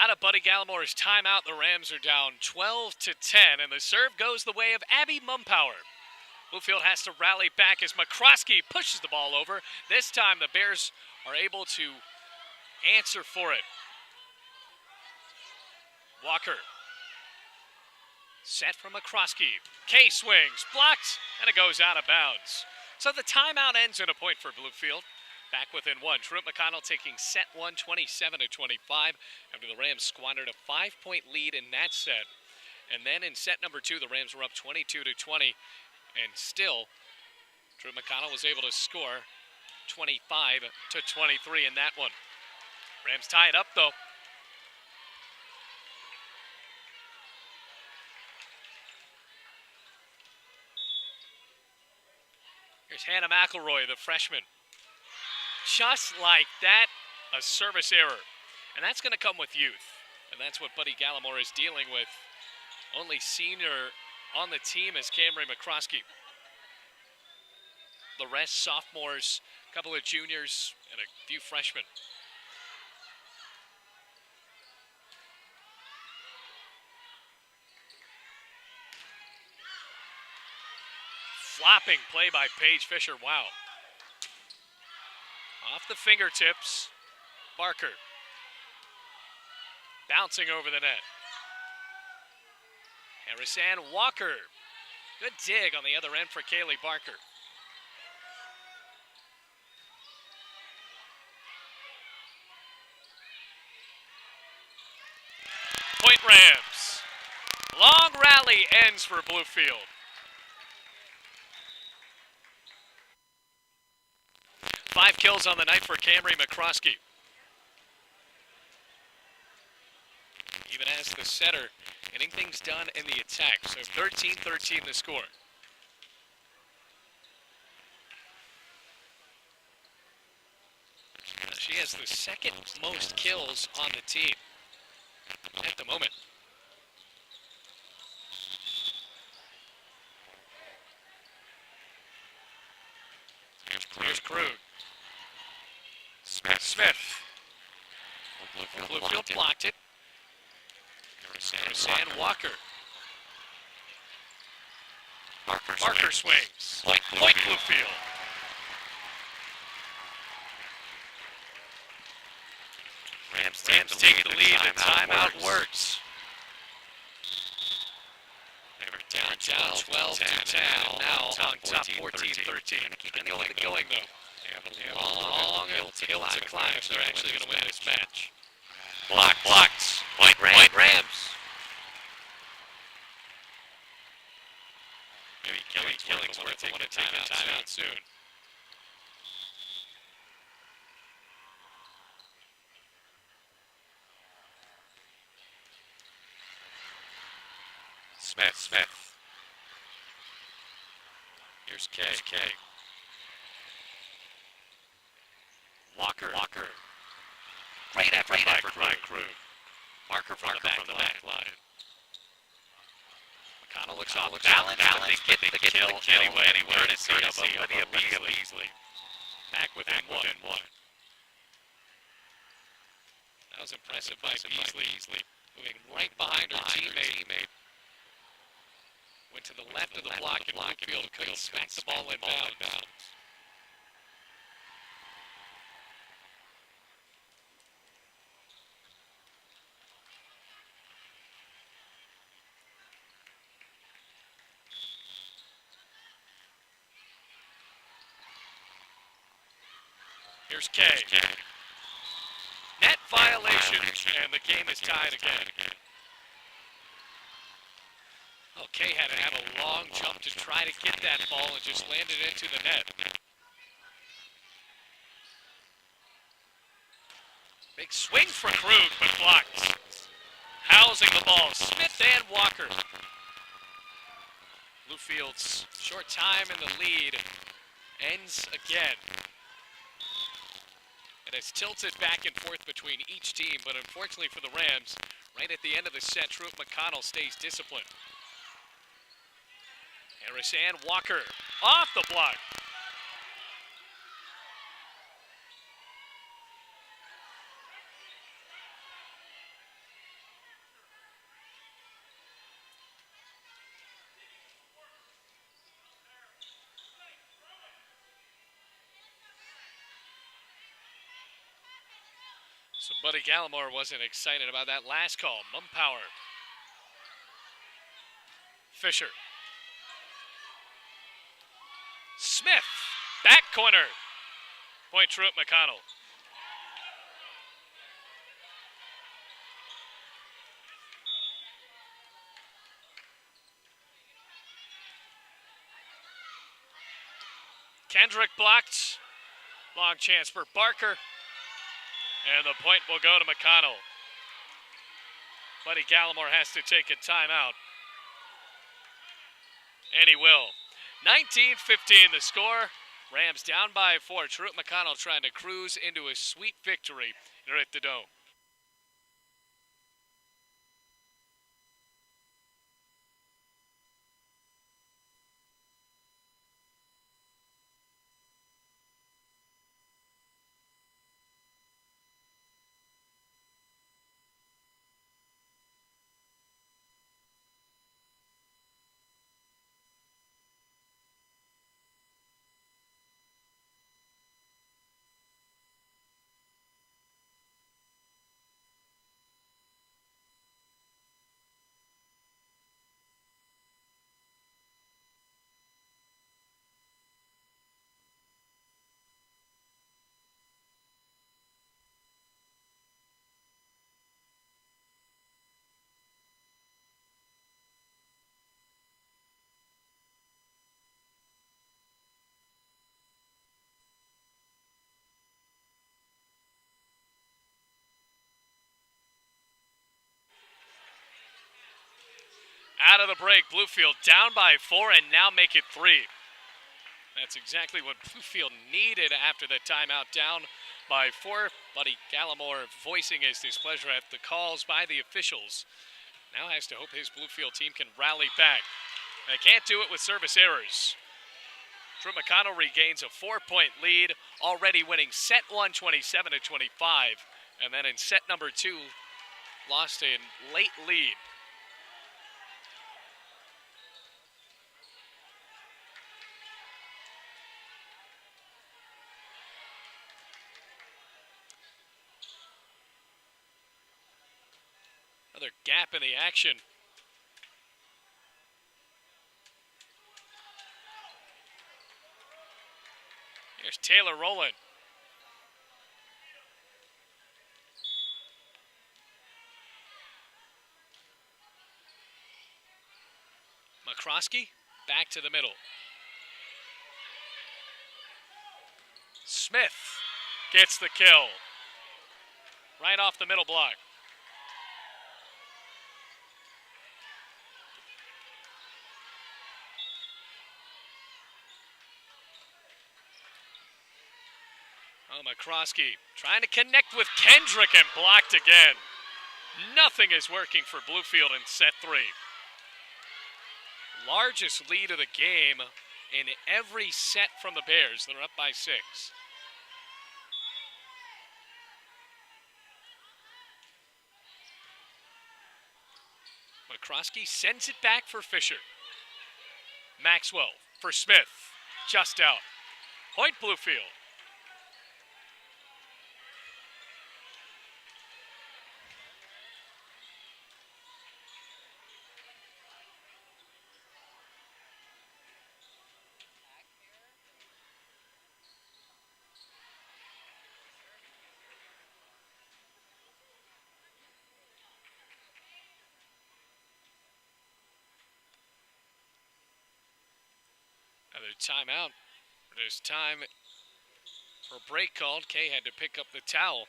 Out of Buddy Gallamore's timeout, the Rams are down 12-10, and the serve goes the way of Abby Mumpower. Bluefield has to rally back as McCroskey pushes the ball over. This time the Bears are able to answer for it. Walker. Set from McCroskey. Kay swings, blocked, and it goes out of bounds. So the timeout ends in a point for Bluefield. Back within one. Truett-McConnell taking set one, 27-25, after the Rams squandered a 5-point lead in that set. And then in set number two, the Rams were up 22-20, and still, Truett-McConnell was able to score 25-23 in that one. Rams tie it up, though. Here's Hannah McElroy, the freshman. Just like that, a service error. And that's going to come with youth. And that's what Buddy Gallimore is dealing with. Only senior on the team is Camry McCroskey. The rest sophomores, a couple of juniors, and a few freshmen. Flopping play by Paige Fisher. Wow. Off the fingertips, Barker. Bouncing over the net. Harrison Walker. Good dig on the other end for Kaylee Barker. Point Rams. Long rally ends for Bluefield. 5 kills on the night for Camry McCroskey. Even as the setter, getting things done in the attack. So 13-13 the score. She has the second most kills on the team at the moment. Here's Krug. Smith. Bluefield blocked it. Harrison Walker. Barker swings. Point Bluefield. Rams take the lead. The timeout works. They were down 12-10. Now on top 14-13. Keeping it going though. They have a long hill to climb if they're actually going to win this match. Blocked. Point Rams. Maybe Killingsworth will want to take a timeout soon. Smith. Here's Kay. Walker. Great effort by Krug. Marker from the back line. McConnell looks off balance, but they get the kill anyway. Courtesy of Lydia Beasley. Back within one. That was impressive by Beasley. Moving right behind her teammate. Went to the left of the block and Bluefield couldn't smack the ball inbound. Here's Kay. Net violation, and the game is tied again. Oh, Kay had to have a long jump to try to get that ball and just landed into the net. Big swing for Krug, but blocked. Housing the ball, Smith and Walker. Bluefield's short time in the lead ends again. And it's tilted back and forth between each team, but unfortunately for the Rams, right at the end of the set, Truett-McConnell stays disciplined. Harrison Walker off the block. So Buddy Gallimore wasn't excited about that last call. Mumpower. Fisher. Smith. Back corner. Point Truett-McConnell. Kendrick blocked. Long chance for Barker. And the point will go to McConnell. Buddy Gallimore has to take a timeout. And he will. 19-15 the score. Rams down by 4. Truett-McConnell trying to cruise into a sweet victory here at the Dome. Out of the break, Bluefield down by 4 and now make it 3. That's exactly what Bluefield needed after the timeout, down by 4. Buddy Gallimore voicing his displeasure at the calls by the officials. Now has to hope his Bluefield team can rally back. They can't do it with service errors. Truett-McConnell regains a 4-point lead, already winning set 1 27-25. And then in set number 2, lost a late lead. Another gap in the action. Here's Taylor Rowland. McCroskey back to the middle. Smith gets the kill. Right off the middle block. Oh, McCroskey trying to connect with Kendrick and blocked again. Nothing is working for Bluefield in set 3. Largest lead of the game in every set from the Bears. They're up by 6. McCroskey sends it back for Fisher. Maxwell for Smith. Just out. Point Bluefield. Another timeout. There's time for a break called. Kay had to pick up the towel.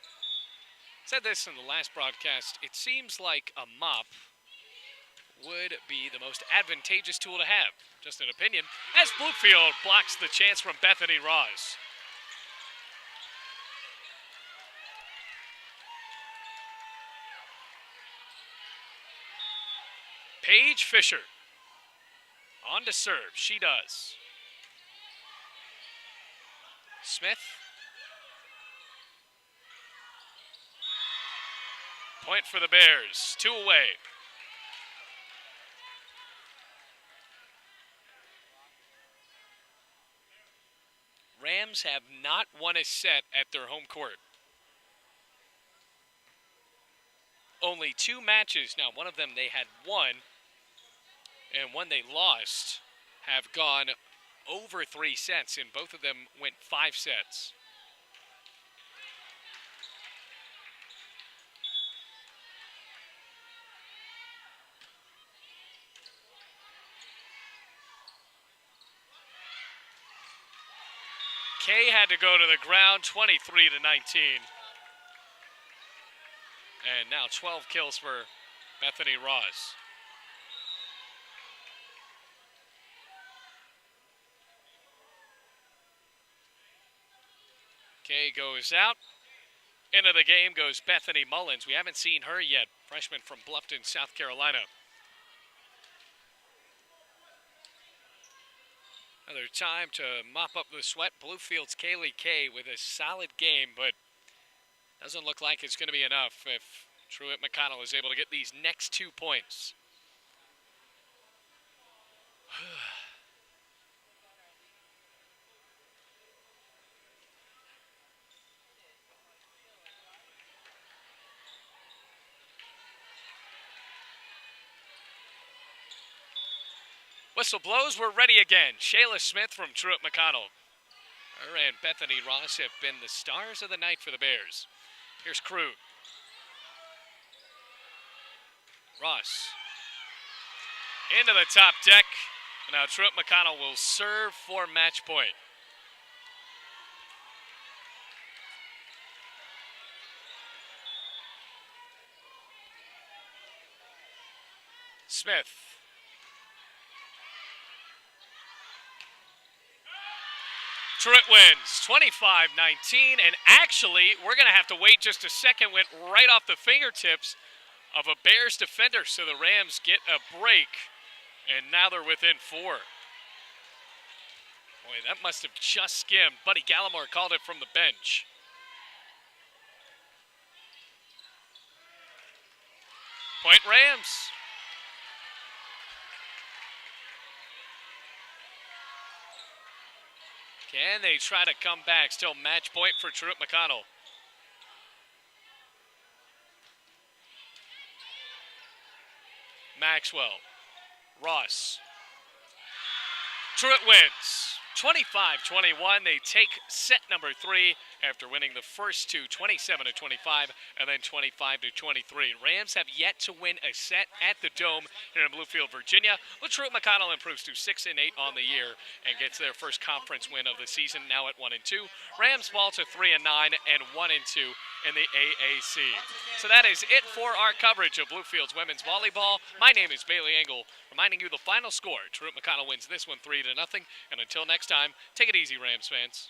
Said this in the last broadcast. It seems like a mop would be the most advantageous tool to have. Just an opinion. As Bluefield blocks the chance from Bethany Ross. Paige Fisher. On to serve. She does. Smith. Point for the Bears. 2 away. Rams have not won a set at their home court. only 2 matches. Now, one of them they had won, and one they lost, have gone over 3 sets, and both of them went 5 sets. Kay had to go to the ground, 23-19. And now 12 kills for Bethany Ross. Kay goes out. Into the game goes Bethany Mullins. We haven't seen her yet. Freshman from Bluffton, South Carolina. Another time to mop up the sweat. Bluefield's Kaylee Kay with a solid game, but doesn't look like it's going to be enough if Truett-McConnell is able to get these next 2 points. Whistle blows, we're ready again. Shayla Smith from Truett-McConnell. Her and Bethany Ross have been the stars of the night for the Bears. Here's Krug. Ross. Into the top deck. Now Truett-McConnell will serve for match point. Smith. Truett wins 25-19, and actually, we're going to have to wait just a second. Went right off the fingertips of a Bears defender, so the Rams get a break, and now they're within 4. Boy, that must have just skimmed. Buddy Gallimore called it from the bench. Point Rams. Can they try to come back? Still match point for Truett-McConnell. Maxwell. Ross. Truett wins 25-21. They take set number 3 after winning the first 2, 27-25, and then 25-23. Rams have yet to win a set at the Dome here in Bluefield, Virginia. Well, Truett-McConnell improves to 6-8 on the year and gets their first conference win of the season, now at 1-2. Rams fall to 3-9 and 1-2 in the AAC. So that is it for our coverage of Bluefield's women's volleyball. My name is Bailey Engel, reminding you the final score. Truett-McConnell wins this one 3-0. And until next time, take it easy, Rams fans.